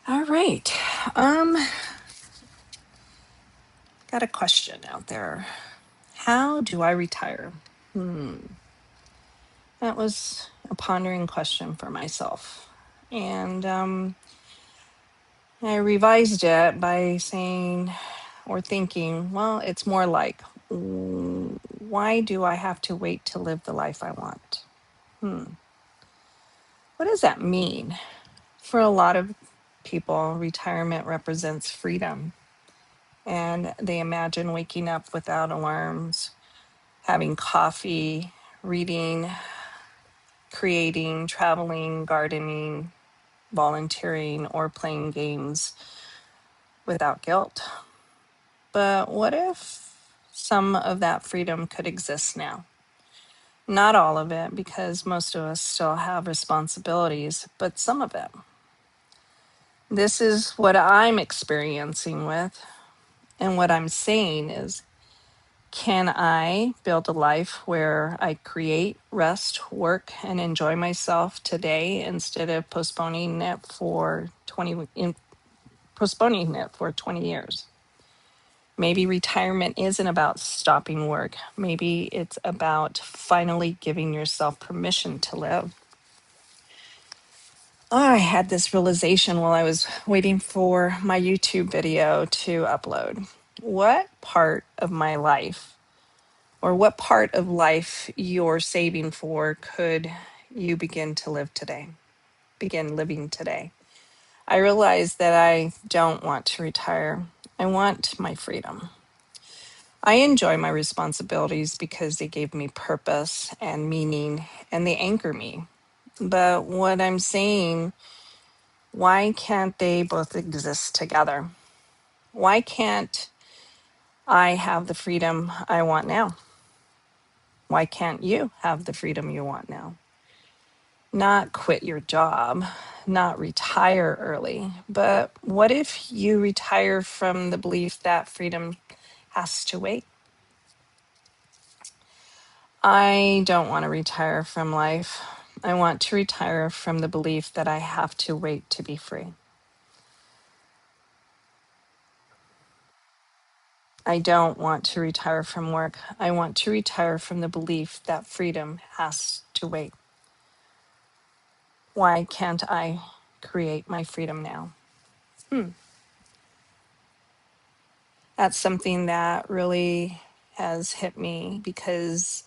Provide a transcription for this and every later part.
All right. Um, got a question out there. How do I retire? Hmm. That was a pondering question for myself. And I revised it by saying or thinking, well, it's more like, why do I have to wait to live the life I want? Hmm. What does that mean? For a lot of people, retirement represents freedom, and they imagine waking up without alarms, having coffee, reading, creating, traveling, gardening, volunteering, or playing games without guilt. But what if some of that freedom could exist now? Not all of it, because most of us still have responsibilities, but some of it. This is what I'm experiencing with, and what I'm saying is, can I build a life where I create, rest, work, and enjoy myself today instead of postponing it for 20 years? Maybe retirement isn't about stopping work. Maybe it's about finally giving yourself permission to live. I had this realization while I was waiting for my YouTube video to upload. What part of my life, or what part of life you're saving for, could you begin to live today? Begin living today. I realized that I don't want to retire. I want my freedom. I enjoy my responsibilities because they gave me purpose and meaning and they anchor me. But what I'm saying, why can't they both exist together? Why can't I have the freedom I want now? Why can't you have the freedom you want now? Not quit your job, not retire early, but what if you retire from the belief that freedom has to wait? I don't want to retire from life. I want to retire from the belief that I have to wait to be free. I don't want to retire from work. I want to retire from the belief that freedom has to wait. Why can't I create my freedom now? Hmm. That's something that really has hit me, because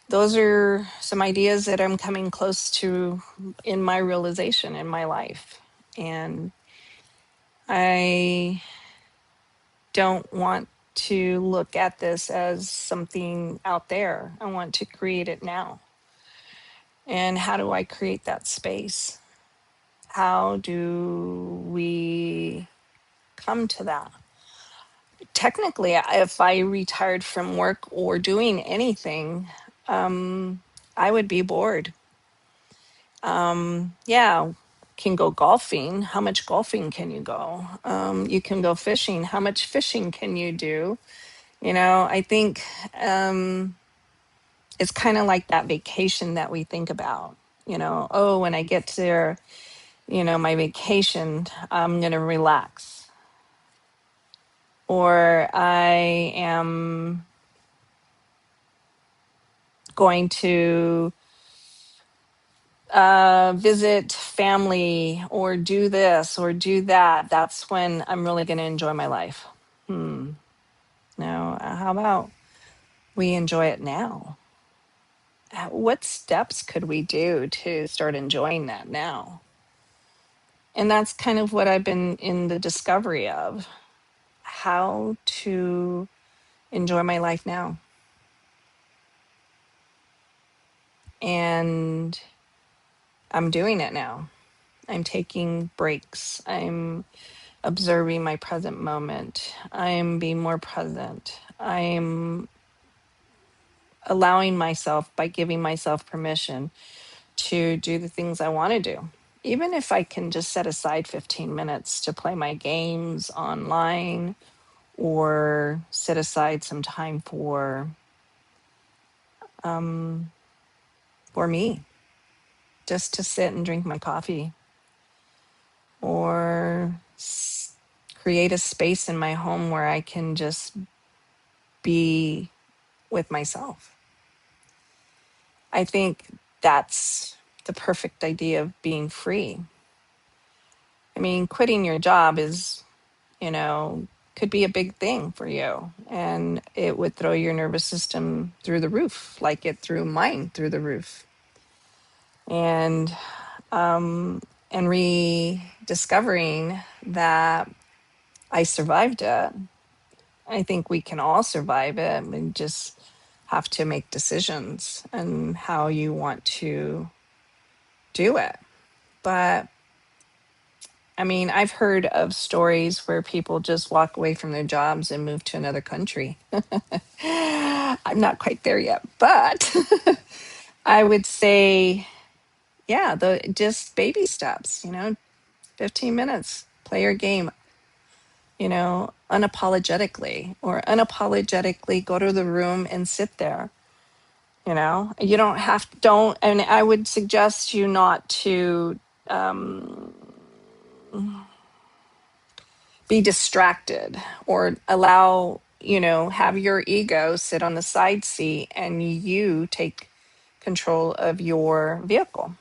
those are some ideas that I'm coming close to in my realization in my life. And I don't want to look at this as something out there. I want to create it now. And how do I create that space? How do we come to that? Technically, if I retired from work or doing anything, I would be bored. Yeah, can go golfing. How much golfing can you go? You can go fishing. How much fishing can you do? I think it's kind of like that vacation that we think about. Oh, when I get to, my vacation, I'm going to relax. Or I am going to visit family or do this or do that. That's when I'm really going to enjoy my life. No, how about we enjoy it now? What steps could we do to start enjoying that now? And that's kind of what I've been in the discovery of, how to enjoy my life now. And I'm doing it now. I'm taking breaks. I'm observing my present moment. I'm being more present. I'm allowing myself, by giving myself permission to do the things I want to do. Even if I can just set aside 15 minutes to play my games online, or set aside some time for me, just to sit and drink my coffee. or create a space in my home where I can just be with myself. I think that's the perfect idea of being free. I mean, quitting your job is, you know, could be a big thing for you, and it would throw your nervous system through the roof, like it threw mine through the roof. And rediscovering that I survived it. I think we can all survive it. We just have to make decisions and how you want to do it. But I mean, I've heard of stories where people just walk away from their jobs and move to another country. I'm not quite there yet, but I would say, yeah, the just baby steps, 15 minutes, play your game, unapologetically, or unapologetically go to the room and sit there. You don't have, don't, and I would suggest you not to be distracted or allow, have your ego sit on the side seat and you take control of your vehicle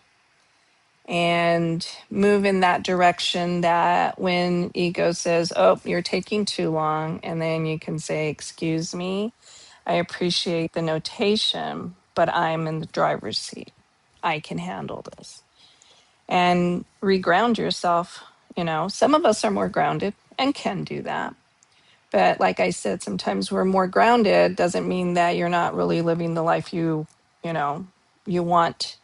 and move in that direction, that when ego says, oh, you're taking too long, and then you can say, excuse me, I appreciate the notation, but I'm in the driver's seat. I can handle this. And reground yourself. Some of us are more grounded and can do that. But like I said, sometimes we're more grounded doesn't mean that you're not really living the life you know, you want,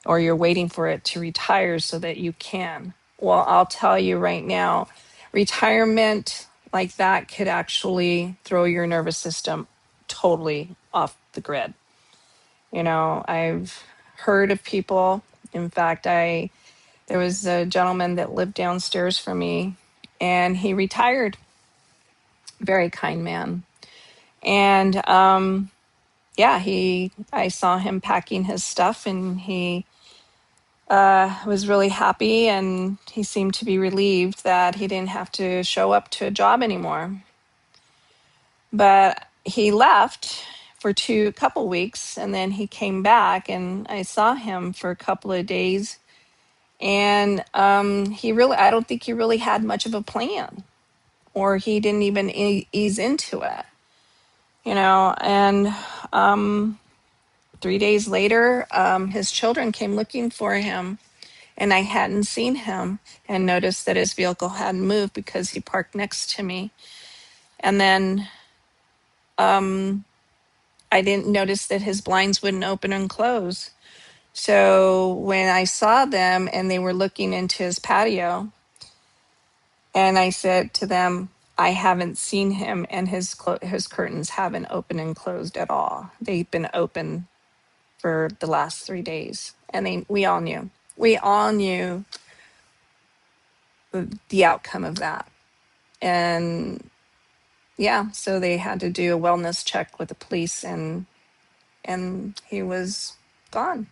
or you're waiting for it to retire so that you can. Well, I'll tell you right now, retirement like that could actually throw your nervous system totally off the grid. I've heard of people. In fact, there was a gentleman that lived downstairs from me, and he retired. Very kind man. And yeah, I saw him packing his stuff, and he was really happy, and he seemed to be relieved that he didn't have to show up to a job anymore. But he left for a couple weeks, and then he came back, and I saw him for a couple of days, and I don't think he really had much of a plan, or he didn't even ease into it, and 3 days later, his children came looking for him, and I hadn't seen him, and noticed that his vehicle hadn't moved because he parked next to me. And then I didn't notice that his blinds wouldn't open and close. So when I saw them and they were looking into his patio, and I said to them, I haven't seen him, and his curtains haven't opened and closed at all. They've been open for the last 3 days, and we all knew. We all knew the outcome of that. And yeah, so they had to do a wellness check with the police, and he was gone.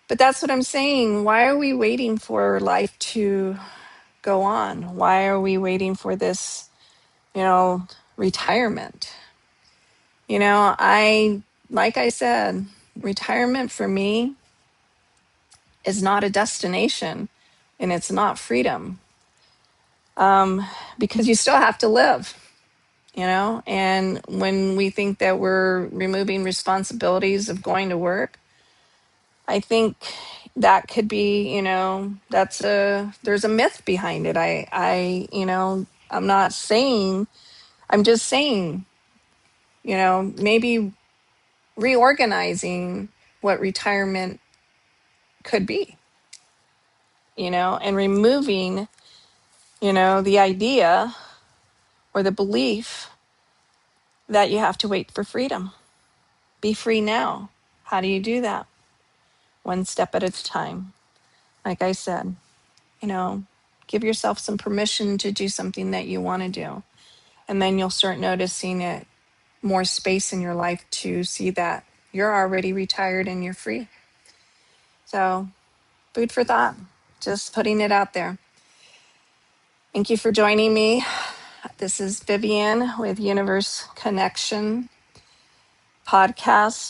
But that's what I'm saying. Why are we waiting for life to go on? Why are we waiting for this, retirement? Like I said, retirement for me is not a destination, and it's not freedom, because you still have to live. And when we think that we're removing responsibilities of going to work, I think that could be, there's a myth behind it. I'm not saying, I'm just saying, maybe reorganizing what retirement could be, and removing, the idea or the belief that you have to wait for freedom. Be free now. How do you do that? One step at a time. Like I said, give yourself some permission to do something that you want to do. And then you'll start noticing it more space in your life to see that you're already retired and you're free. So, food for thought, just putting it out there. Thank you for joining me. This is Vivian with Universe Connection podcast.